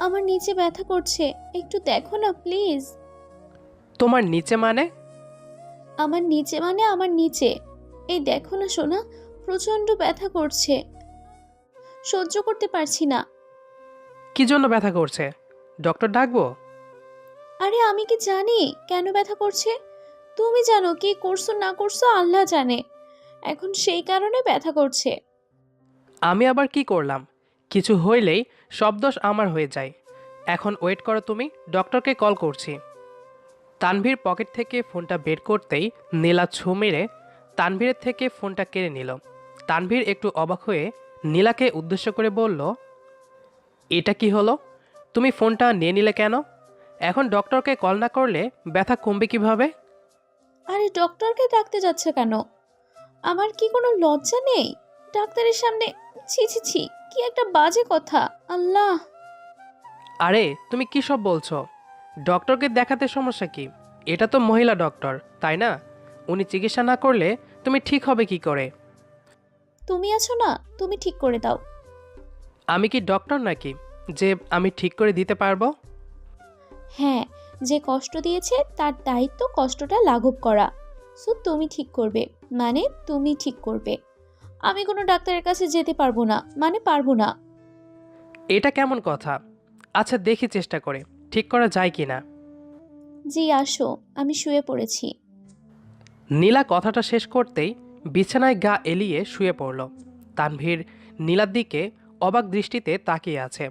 আমার নিচে ব্যথা করছে, একটু দেখো না প্লিজ। তোমার নিচে মানে? আমার নিচে মানে আমার নিচে। এই দেখো না সোনা, প্রচন্ড ব্যথা করছে, সহ্য করতে পারছি না। কি জন্য ব্যথা করছে? ডক্টর ডাকবো? আরে আমি কি জানি কেন ব্যথা করছে? তুমি জানো, কি করছো না করছো আল্লাহ জানে। এখন সেই কারণে ব্যথা করছে। আমি আবার কি করলাম? কিছু হইলেই সব দোষ আমার হয়ে যায়। এখন ওয়েট করো, তুমি ডক্টরকে কল করছি। তানভীর পকেট থেকে ফোনটা বের করতেই নীলা ছোঁ মেরে তানভীরের থেকে ফোনটা কেড়ে নিল। তানভীর একটু অবাক হয়ে নীলাকে উদ্দেশ্য করে বলল, এটা কি হলো? তুমি ফোনটা নিয়ে নিলে কেন? এখন ডক্টরকে কল না করলে ব্যথা কমবে কিভাবে? আরে ডক্টরকে ডাকতে যাচ্ছে কেন? আমার কি কোনো লজ্জা নেই ডাক্তারের সামনে? ছি ছি ছি, কি একটা বাজে কথা, আল্লাহ। আরে তুমি কী সব বলছো? ডক্টরকে দেখাতে সমস্যা কি? এটা তো মহিলা ডক্টর, তাই না? উনি চিকিৎসা না করলে তুমি ঠিক হবে কি করে? তুমি আছো না, তুমি ঠিক করে দাও। আমি কি ডক্টর নাকি যে আমি ঠিক করে দিতে পারবো? হ্যাঁ, যে কষ্ট দিয়েছে তার দায়িত্ব কষ্টটা লাঘব করা। সো তুমি ঠিক করবে, মানে তুমি ঠিক করবে। আমি কোনো ডাক্তারের কাছে যেতে পারবো না, মানে পারবো না। এটা কেমন কথা? আচ্ছা দেখি চেষ্টা করে ঠিক করা যায় কি না। জি আসো, আমি শুয়ে পড়েছি। নীলা কথাটা শেষ করতেই বিছানায় গা এলিয়ে শুয়ে পড়ল। তানভীর নীলার দিকে অবাক দৃষ্টিতে তাকিয়ে আছে।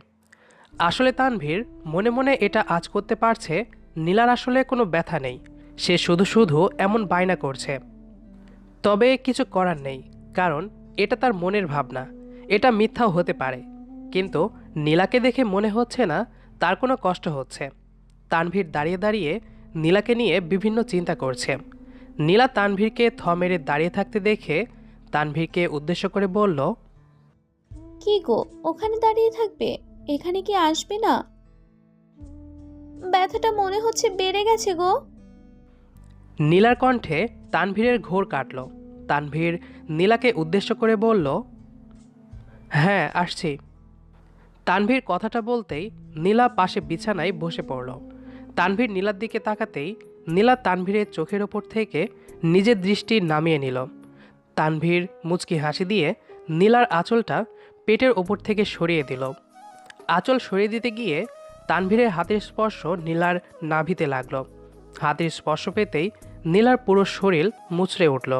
আসলে তানভীর মনে মনে এটা আজ করতে পারছে, নীলার আসলে কোনো ব্যথা নেই, সে শুধু শুধু এমন বায়না করছে। তবে কিছু করার নেই, কারণ এটা তার মনের ভাবনা, এটা মিথ্যাও হতে পারে। কিন্তু নীলাকে দেখে মনে হচ্ছে না তার কোনো কষ্ট হচ্ছে। তানভীর দাঁড়িয়ে দাঁড়িয়ে নীলাকে নিয়ে বিভিন্ন চিন্তা করছে। নীলা তানভীরকে থ মেরে দাঁড়িয়ে থাকতে দেখে তানভীরকে উদ্দেশ্য করে বলল, কি গো, ওখানে দাঁড়িয়ে থাকবে? এখানে কি আসবে না? ব্যথাটা মনে হচ্ছে বেড়ে গেছে গো। নীলার কণ্ঠে তানভীরের ঘোর কাটল। তানভীর নীলাকে উদ্দেশ্য করে বলল, হ্যাঁ আসছি। তানভীর কথাটা বলতেই নীলা পাশে বিছানায় বসে পড়ল। তানভীর নীলার দিকে তাকাতেই নীলা তানভীরের চোখের ওপর থেকে নিজের দৃষ্টি নামিয়ে নিল। তানভীর মুচকি হাসি দিয়ে নীলার আঁচলটা পেটের ওপর থেকে সরিয়ে দিল। আঁচল সরিয়ে দিতে গিয়ে তানভীরের হাতের স্পর্শ নীলার নাভিতে লাগলো। হাতের স্পর্শ পেতেই নীলার পুরো শরীর মুচড়ে উঠল।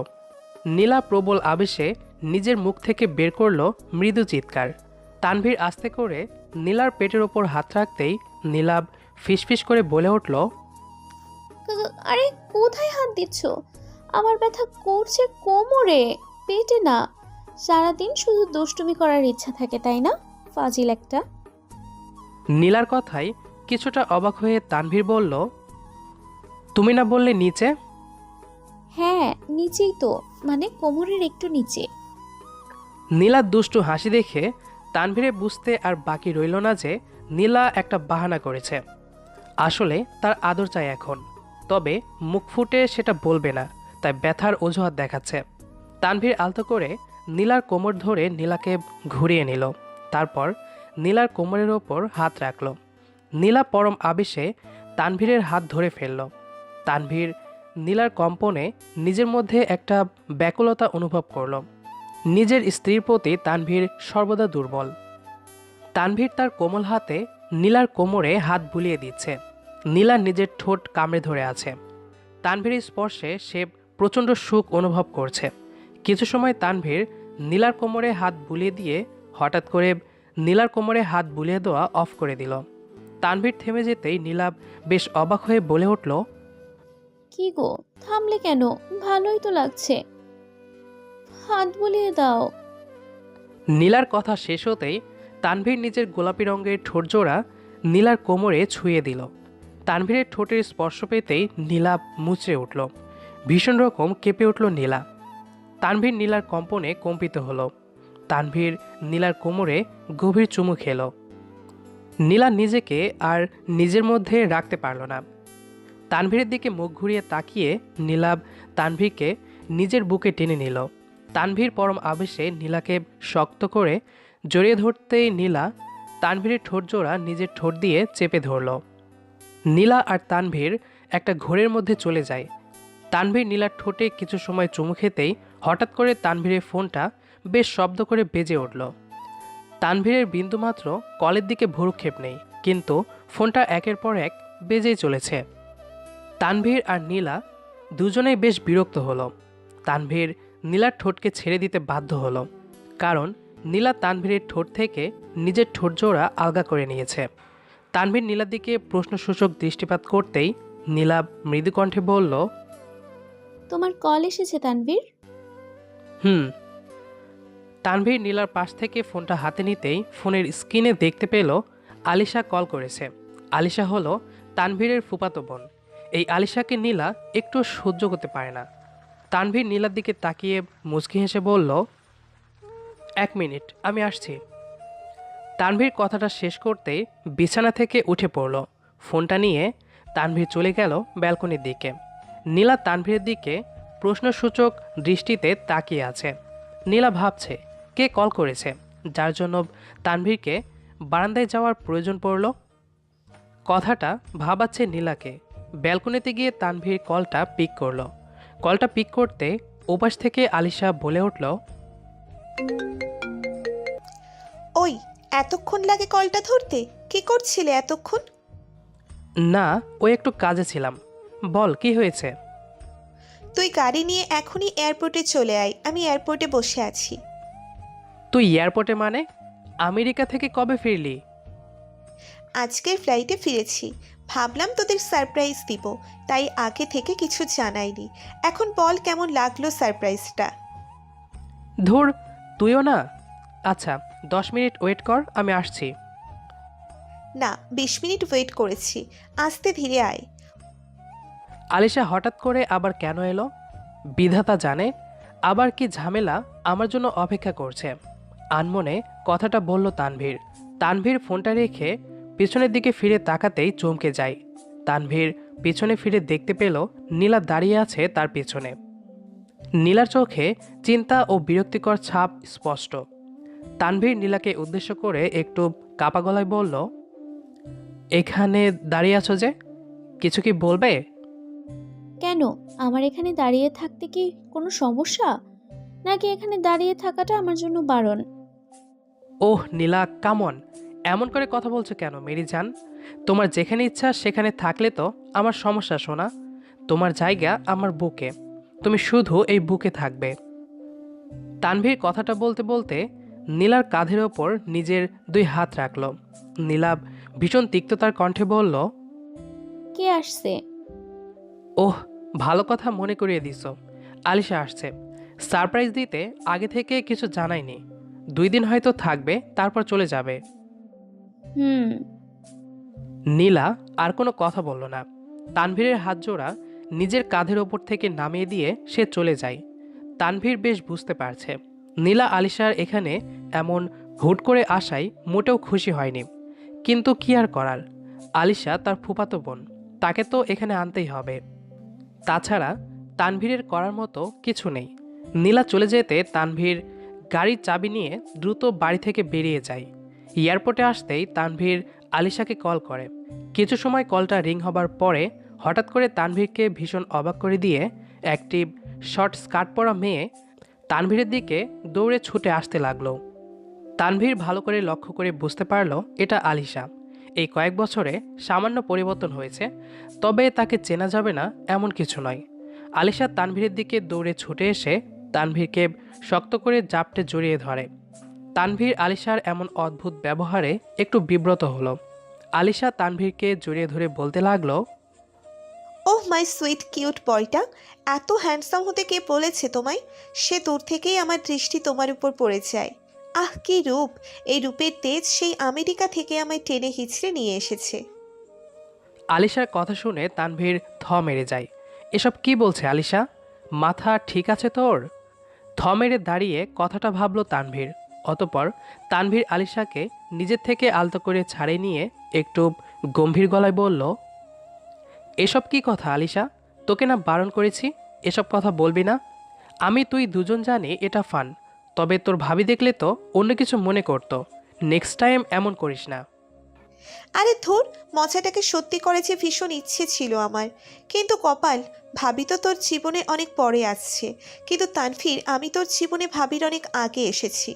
নীলা প্রবল আবেশে নিজের মুখ থেকে বের করল মৃদু চিৎকার। তানভীর আস্তে করে নীলার পেটের ওপর হাত রাখতেই নীলাব ফিসফিস করে বলে উঠল, আরে কোথায় হাত দিচ্ছ? আমার ব্যথা করছে কোমরে, পেটে না। সারাদিন শুধু দুষ্টুমি করার ইচ্ছা থাকে তাই না? ফাজিল একটা। নীলার কথায় কিছুটা অবাক হয়ে তানভীর বলল, তুমি না বললে নিচে? হ্যাঁ নিচেই তো, মানে কোমরের একটু নিচে। নীলার দুষ্টু হাসি দেখে তানভীরে বুঝতে আর বাকি রইল না যে নীলা একটা বাহানা করেছে। আসলে তার আদর চাই এখন, তবে মুখ ফুটে সেটা বলবে না, তাই ব্যথার অজুহাত দেখাচ্ছে। তানভীর আলতো করে নীলার কোমর ধরে নীলাকে ঘুরিয়ে নিল। তারপর নীলার কোমরের ওপর হাত রাখল। নীলা পরম আবেশে তানভীরের হাত ধরে ফেলল। তানভীর নীলার কম্পনে নিজের মধ্যে একটা ব্যাকুলতা অনুভব করল। নিজের স্ত্রীর প্রতি তানভীর সর্বদা দুর্বল। তানভীর তার কোমল হাতে নীলার কোমরে হাত বুলিয়ে দিচ্ছে। নীলা নিজের ঠোঁট কামড়ে ধরে আছে। তানভীরের স্পর্শে সে প্রচণ্ড সুখ অনুভব করছে। কিছু সময় তানভীর নীলার কোমরে হাত বুলিয়ে দিয়ে হঠাৎ করে নীলার কোমরে হাত বুলিয়ে দেওয়া অফ করে দিল। তানভীর থেমে যেতেই নীলা বেশ অবাক হয়ে বলে উঠল, কি গো, থামলে কেন? ভালোই তো লাগছে, হাত বুলিয়ে দাও। নীলার কথা শেষ হতেই তানভীর নিজের গোলাপি রঙের ঠোঁটজোড়া নীলার কোমরে ছুঁয়ে দিল। তানভীরের ঠোঁটের স্পর্শ পেতেই নীলা মুচড়ে উঠল। ভীষণ রকম কেঁপে উঠল নীলা। তানভীর নীলার কম্পনে কম্পিত হলো। তানভীর নীলার কোমরে গভীর চুমু খেল। নীলা নিজেকে আর নিজের মধ্যে রাখতে পারল না। তানভীরের দিকে মুখ ঘুরিয়ে তাকিয়ে নীলাব তানভীরকে নিজের বুকে টেনে নিল। তানভীর পরম আবেশে নীলাকে শক্ত করে জড়িয়ে ধরতেই নীলা তানভীরের ঠোঁট জোড়া নিজের ঠোঁট দিয়ে চেপে ধরল। নীলা আর তানভীর একটা ঘোরের মধ্যে চলে যায়। তানভীর নীলার ঠোঁটে কিছু সময় চুমু খেতেই হঠাৎ করে তানভীরের ফোনটা বেশ শব্দ করে বেজে উঠল। তানভীরের বিন্দুমাত্র কলের দিকে ভ্রুক্ষেপ নেই, কিন্তু ফোনটা একের পর এক বেজেই চলেছে। তানভীর আর নীলা দুজনেই বেশ বিরক্ত হলো। তানভীর নীলার ঠোঁটকে ছেড়ে দিতে বাধ্য হলো, কারণ নীলা তানভীরের ঠোঁট থেকে নিজের ঠোঁট জোড়া আলগা করে নিয়েছে। তানভীর নীলার দিকে প্রশ্নসূচক দৃষ্টিপাত করতেই নীলা মৃদু কণ্ঠে বলল, তোমার কল এসেছে তানভীর? হুম। তানভীর নীলার পাশ থেকে ফোনটা হাতে নিতেই ফোনের স্ক্রিনে দেখতে পেল আলিশা কল করেছে। আলিশা হলো তানভীরের ফুফাতো বোন। এই আলিশাকে নীলা একটু সহ্য করতে পারে না। তানভীর নীলার দিকে তাকিয়ে মুচকি হেসে বলল, 1 মিনিট, আমি আসছি। তানভীর কথাটা শেষ করতেই বিছানা থেকে উঠে পড়ল। ফোনটা নিয়ে তানভীর চলে গেল ব্যালকনির দিকে। নীলা তানভীরের দিকে প্রশ্নসূচক দৃষ্টিতে তাকিয়ে আছে। নীলা ভাবছে কে কল করেছে, যার জন্য তানভীরকে বারান্দায় যাওয়ার প্রয়োজন পড়ল। কথাটা ভাবাচ্ছে নীলাকে। ব্যালকনিতে গিয়ে তানভীর কলটা পিক করলো। কলটা পিক করতে ওপাশ থেকে আলিশা বলে উঠল, ওই, এতক্ষণ লাগে কলটা ধরতে? কি করছিলে এতক্ষণ? না, ও একটু কাজে ছিলাম। বল কি হয়েছে? তুই গাড়ি নিয়ে এখনই এয়ারপোর্টে চলে আয়, আমি এয়ারপোর্টে বসে আছি। তুই এয়ারপোর্টে মানে? আমেরিকা থেকে কবে ফিরলি? আজকের ফ্লাইটে ফিরেছি। ভাবলাম তোদের সারপ্রাইজ দিব, তাই আগে থেকে কিছু জানাইনি। এখন বল কেমন লাগলো সারপ্রাইজটা? ধুর, তুইও না। আচ্ছা, 10 মিনিট ওয়েট কর, আমি আসছি। না, 20 মিনিট ওয়েট করেছি, আস্তে ধীরে আয়। আলিশা হঠাৎ করে আবার কেন এলো? বিধাতা জানে আবার কি ঝামেলা আমার জন্য অপেক্ষা করছে। আনমনে কথাটা বলল তানভীর। তানভীর ফোনটা রেখে পিছনের দিকে ফিরে তাকাতেই চমকে যায়। তানভীর পিছনে ফিরে দেখতে পেল নীলা দাঁড়িয়ে আছে তার পেছনে। নীলার চোখে চিন্তা ও বিরক্তিকর ছাপ স্পষ্ট। তানভীর নীলাকে উদ্দেশ্য করে একটু কাপা গলায় বলল, এখানে দাঁড়িয়ে আছো যে, কিছু কি বলবে? কেন, আমার এখানে দাঁড়িয়ে থাকতে কি কোনো সমস্যা, নাকি এখানে দাঁড়িয়ে থাকাটা আমার জন্য বারণ? ওহ নীলা, কামন, এমন করে কথা বলছো কেন মেরি জান? তোমার যেখানে ইচ্ছা সেখানে থাকলে তো আমার সমস্যা শোনা। তোমার জায়গা আমার বুকে, তুমি শুধু এই বুকে থাকবে। তানভীর কথাটা বলতে বলতে নীলার কাঁধের ওপর নিজের 2 হাত রাখল। নীলা ভীষণ তিক্ততার কণ্ঠে বলল, কে আসছে? ওহ, ভালো কথা মনে করিয়ে দিছ। আলিশা আসছে। সারপ্রাইজ দিতে আগে থেকে কিছু জানায়নি। 2 দিন হয়তো থাকবে, তারপর চলে যাবে। হুম। নীলা আর কোনো কথা বলল না। তানভীরের হাত জোড়া নিজের কাঁধের ওপর থেকে নামিয়ে দিয়ে সে চলে যায়। তানভীর বেশ বুঝতে পারছে নীলা আলিশার এখানে এমন হুট করে আসায় মোটেও খুশি হয়নি। কিন্তু কি আর করার, আলিশা তার ফুফাতো বোন, তাকে তো এখানে আনতেই হবে। তাছাড়া তানভীরের করার মতো কিছু নেই। নীলা চলে যেতে তানভীর গাড়ির চাবি নিয়ে দ্রুত বাড়ি থেকে বেরিয়ে যায়। এয়ারপোর্টে আসতেই তানভীর আলিশাকে কল করে। কিছু সময় কলটা রিং হবার পরে হঠাৎ করে তানভীরকে ভীষণ অবাক করে দিয়ে একটি শর্ট স্কার্ট পরা মেয়ে তানভীরের দিকে দৌড়ে ছুটে আসতে লাগলো। তানভীর ভালো করে লক্ষ্য করে বুঝতে পারল এটা আলিশা। এই কয়েক বছরে সামান্য পরিবর্তন হয়েছে, তবে তাকে চেনা যাবে না এমন কিছু নয়। আলিশা তানভীরের দিকে দৌড়ে ছুটে এসে তানভীরকে শক্ত করে জাপটে জড়িয়ে ধরে। তানভীর আলিশার এমন অদ্ভুত ব্যবহারে একটু বিব্রত হলো। আলিশা তানভীরকে জড়িয়ে ধরে বলতে লাগলো, ওহ মাই সুইট কিউট বয়টা, এত হ্যান্ডসাম হতে কে বলেছে তোমায়? সে দূর থেকেই আমার দৃষ্টি তোমার উপর পড়ে যায়। আহ, কি রূপ! এই রূপের তেজ সেই আমেরিকা থেকে আমায় টেনে হিচড়ে নিয়ে এসেছে। আলিশার কথা শুনে তানভীর থ মেরে যায়। এসব কি বলছে আলিশা? মাথা ঠিক আছে তোর? থ মেরে দাঁড়িয়ে কথাটা ভাবল তানভীর। অতপর তানভীর আলিশাকে নিজের থেকে আলতো করে ছাড়িয়ে নিয়ে একটু গম্ভীর গলায় বলল, এসব কি কথা আলিশা? তোকে না বারণ করেছি এসব কথা বলবি না? আমি তুই দুজন জানি এটা ফান, তবে তোর ভাবি দেখলে তো অন্য কিছু মনে করতো। নেক্সট টাইম এমন করিস না। আরে ধুর, মজাটাকে সত্যি করে যে ভীষণ ইচ্ছে ছিল আমার, কিন্তু কপাল। ভাবি তো তোর জীবনে অনেক পরে আসছে, কিন্তু তানভীর আমি তোর জীবনে ভাবির অনেক আগে এসেছি।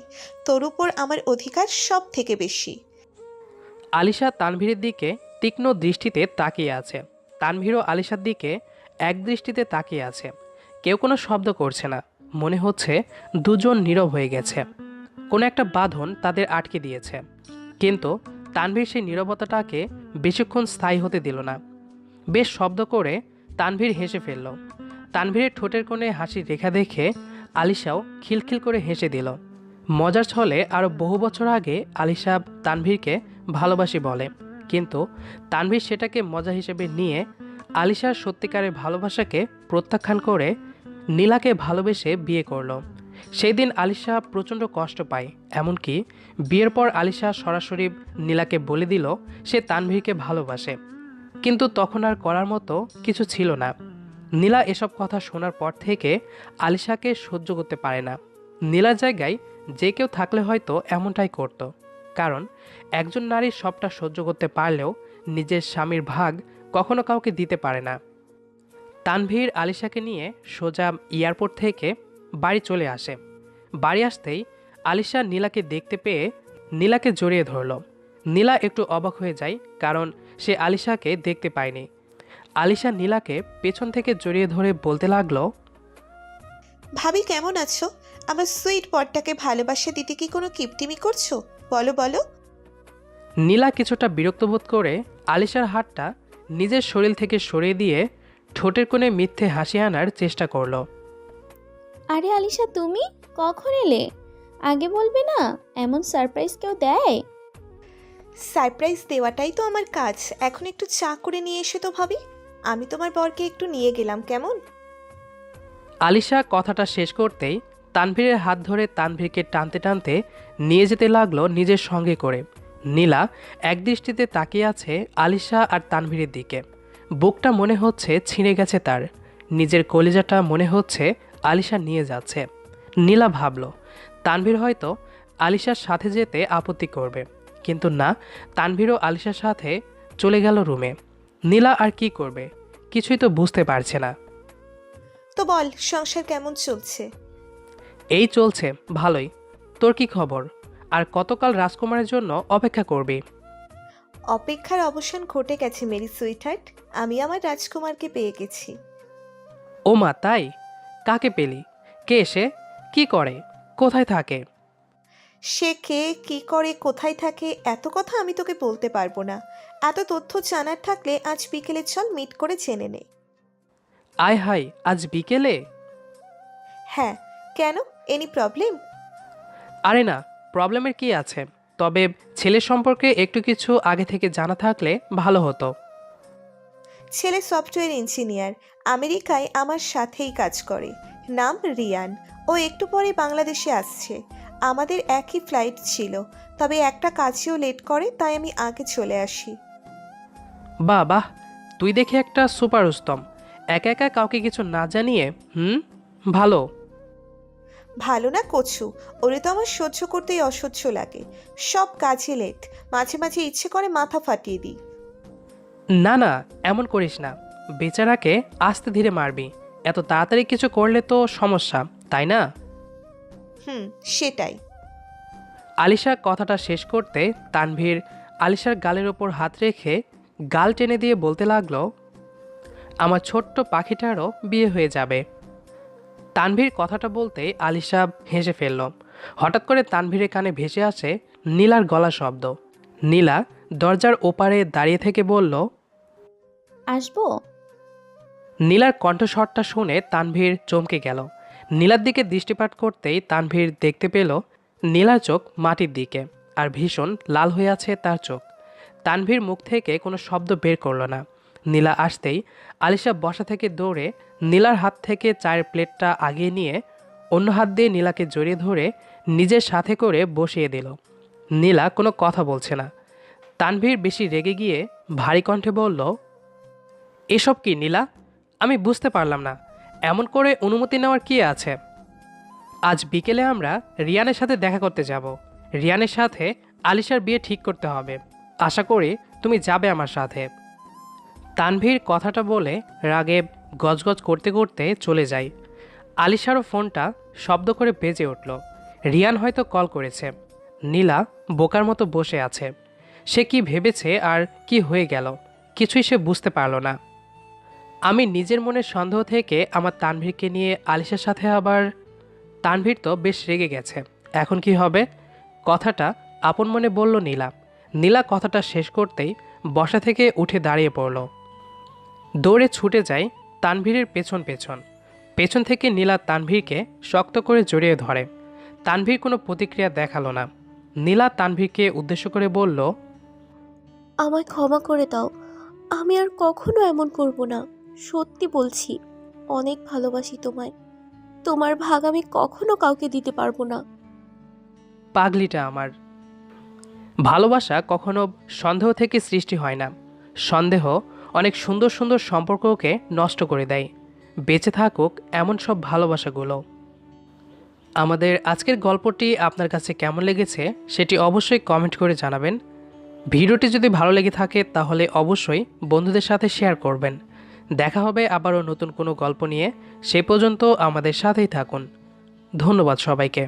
তোর উপর আমার অধিকার সব থেকে বেশি। আলিশা তানভীরের দিকে তীক্ষ্ণ দৃষ্টিতে তাকিয়ে আছে। তানভীরও আলিশার দিকে এক দৃষ্টিতে তাকিয়ে আছে। কেউ কোনো শব্দ করছে না। মনে হচ্ছে দুজন নীরব হয়ে গেছে। কোনো একটা বাঁধন তাদের আটকে দিয়েছে। কিন্তু তানভীর সেই নীরবতাটাকে বেশিক্ষণ স্থায়ী হতে দিল না। বেশ শব্দ করে তানভীর হেসে ফেলল। তানভীরের ঠোঁটের কোণে হাসি রেখা দেখে আলিশাও খিলখিল করে হেসে দিল। মজার ছলে আরও বহু বছর আগে আলিশা তানভীরকে ভালোবাসি বলে, কিন্তু তানভীর সেটাকে মজা হিসেবে নিয়ে আলিশার সত্যিকারের ভালোবাসাকে প্রত্যাখ্যান করে নীলাকে ভালোবেসে বিয়ে করলো। সেই দিন আলিশা প্রচণ্ড কষ্ট পায়। এমনকি বিয়ের পর আলিশা সরাসরি নীলাকে বলে দিল সে তানভীরকে ভালোবাসে, কিন্তু তখন আর করার মতো কিছু ছিল না। নীলা এসব কথা শোনার পর থেকে আলিশাকে সহ্য করতে পারে না। নীলার জায়গায় যে কেউ থাকলে হয়তো এমনটাই করত, কারণ একজন নারী সবটা সহ্য করতে পারলেও নিজের স্বামীর ভাগ কখনো কাউকে দিতে পারে না। তানভীর আলিশাকে নিয়ে সোজা এয়ারপোর্ট থেকে বাড়ি চলে আসে। বাড়ি আসতেই আলিশা নীলাকে দেখতে পেয়ে নীলাকে জড়িয়ে ধরল। নীলা একটু অবাক হয়ে যায়, কারণ সে আলিশাকে দেখতে পায়নি। আলিশা নীলাকে পেছন থেকে জড়িয়ে ধরে বলতে লাগলো, ভাবি কেমন আছো? আমার সুইট বরটাকে ভালোবাসা দিতে কি কোনো কিপটিমি করছো? বলো বলো। নীলা কিছুটা বিরক্ত বোধ করে আলিশার হাতটা নিজের শরীর থেকে সরিয়ে দিয়ে ঠোঁটের কোণে মিথ্যে হাসি আনার চেষ্টা করলো। আরে আলিশা, তুমি কখন এলে? আগে বলবে না? এমন সারপ্রাইজ কেউ দেয়? সারপ্রাইজ দেওয়াটাই তো আমার কাজ। এখন একটু চা করে নিয়ে এসে তো ভাবি। আমি তোমার বরকে একটু নিয়ে গেলাম, কেমন? আলিশা কথাটা শেষ করতেই তানভীরের হাত ধরে তানভীরকে টানতে টানতে নিয়ে যেতে লাগলো নিজের সঙ্গে করে। নীলা একদৃষ্টিতে তাকিয়ে আছে আলিশা আর তানভীরের দিকে। বুকটা মনে হচ্ছে ছিঁড়ে গেছে তার। নিজের কলিজাটা মনে হচ্ছে আলিশা নিয়ে যাচ্ছে। নীলা ভাবল তানভীর হয়তো আলিশার সাথে যেতে আপত্তি করবে, কিন্তু না, তানভীরও আলিশার সাথে চলে গেল রুমে। নীলা আর কি করবে, কিছুই তো বুঝতে পারছে না। তো বল, সংসার কেমন চলছে? এই চলছে ভালোই। তোর কি খবর? আর কতকাল রাজকুমারের জন্য অপেক্ষা করবি? অপেক্ষার অবসান ঘটে গেছে মেরি সুইটহার্ট। আমি আমার রাজকুমারকে পেয়ে গেছি। ও মা, তাই? কাকে পেলি? কে সে? কি করে? কোথায় থাকে? সে কে, কি করে, কোথায় থাকে, এত কথা আমি তোকে বলতে পারবো না। এত তথ্য জানার থাকলে আজ বিকেলে চল মিট করে জেনে নে। আয় হাই, আজ বিকেলে? হ্যাঁ, কেন? Any problem? আরে না, প্রবলেমের কি আছে, তবে ছেলের সম্পর্কে একটু কিছু আগে থেকে জানা থাকলে ভালো হতো। ছেলে সফটওয়্যার ইঞ্জিনিয়ার, আমেরিকায় আমার সাথেই কাজ করে। নাম রিয়ান। ও একটু পরে বাংলাদেশে আসছে। আমাদের একই ফ্লাইট ছিল, তবে একটা কাজেও লেট করে, তাই আমি আগে চলে আসি। বাহ বাহ, তুই দেখে একটা সুপার উস্তম। একা একা কাউকে কিছু না জানিয়ে। ভালো। ভালো না কচু, ওরে তো আমার সহ্য করতেই অসহ্য লাগে। সব কাজে লেট, মাঝে মাঝে ইচ্ছে করে মাথা ফাটিয়ে দিই। না না, এমন করিস না। বেচারাকে আস্তে ধীরে মারবি। এত তাড়াতাড়ি কিছু করলে তো সমস্যা, তাই না? সেটাই। আলিশা কথাটা শেষ করতে তানভীর আলিশার গালের ওপর হাত রেখে গাল টেনে দিয়ে বলতে লাগলো, আমার ছোট্ট পাখিটারও বিয়ে হয়ে যাবে। তানভীর কথাটা বলতে আলিশা হেসে ফেলল। হঠাৎ করে তানভীরের কানে ভেসে আসে নীলার গলা শব্দ। নীলা দরজার ওপারে দাঁড়িয়ে থেকে বলল, আসবো? নীলার কণ্ঠস্বরটা শুনে তানভীর চমকে গেল। নীলার দিকে দৃষ্টিপাত করতেই তানভীর দেখতে পেল নীলার চোখ মাটির দিকে, আর ভীষণ লাল হয়ে আছে তার চোখ। তানভীর মুখ থেকে কোনো শব্দ বের করল না। নীলা আসতেই আলিশা বসা থেকে দৌড়ে নীলার হাত থেকে চায়ের প্লেটটা আগিয়ে নিয়ে অন্য হাত দিয়ে নীলাকে জড়িয়ে ধরে নিজের সাথে করে বসিয়ে দিল। নীলা কোনো কথা বলছে না। তানভীর বেশি রেগে গিয়ে ভারী কণ্ঠে বলল, এসব কি নীলা? আমি বুঝতে পারলাম না, এমন করে অনুমতি নেওয়ার কি আছে? আজ বিকেলে আমরা রিয়ানের সাথে দেখা করতে যাব। রিয়ানের সাথে আলিশার বিয়ে ঠিক করতে হবে। আশা করি তুমি যাবে আমার সাথে। তানভীর কথাটা বলে রাগে গজগজ করতে করতে চলে যায়। আলিশারও ফোনটা শব্দ করে বেজে উঠল। রিয়ান হয়তো কল করেছে। নীলা বোকার মতো বসে আছে। সে কি ভেবেছে আর কি হয়ে গেল কিছুই সে বুঝতে পারল না। আমি নিজের মনের সন্দেহ থেকে আমার তানভীরকে নিয়ে আলিশার সাথে আবার। তানভীর তো বেশ রেগে গেছে। এখন কি হবে? কথাটা আপন মনে বলল নীলা। নীলা কথাটা শেষ করতেই বসা থেকে উঠে দাঁড়িয়ে পড়ল। দৌড়ে ছুটে যায় তানভীরের পেছন পেছন। পেছন থেকে নীলা তানভীরকে শক্ত করে জড়িয়ে ধরে। তানভীর কোনো প্রতিক্রিয়া দেখালো না। নীলা তানভীরকে উদ্দেশ্য করে বলল, আমায় ক্ষমা করে দাও, আমি আর কখনো এমন করব না। সত্যি বলছি, অনেক ভালোবাসি তোমায়। তোমার ভাগ আমি কখনো কাউকে দিতে পারবো না। পাগলিটা আমার। ভালোবাসা কখনো সন্দেহ থেকে সৃষ্টি হয় না। সন্দেহ অনেক সুন্দর সুন্দর সম্পর্ককে নষ্ট করে দেয়। বেঁচে থাকুক এমন সব ভালোবাসাগুলো। আমাদের আজকের গল্পটি আপনার কাছে কেমন লেগেছে সেটি অবশ্যই কমেন্ট করে জানাবেন। ভিডিওটি যদি ভালো লেগে থাকে তাহলে অবশ্যই বন্ধুদের সাথে শেয়ার করবেন। দেখা হবে আবারও নতুন কোনো গল্প নিয়ে। সে পর্যন্ত আমাদের সাথেই থাকুন। ধন্যবাদ সবাইকে।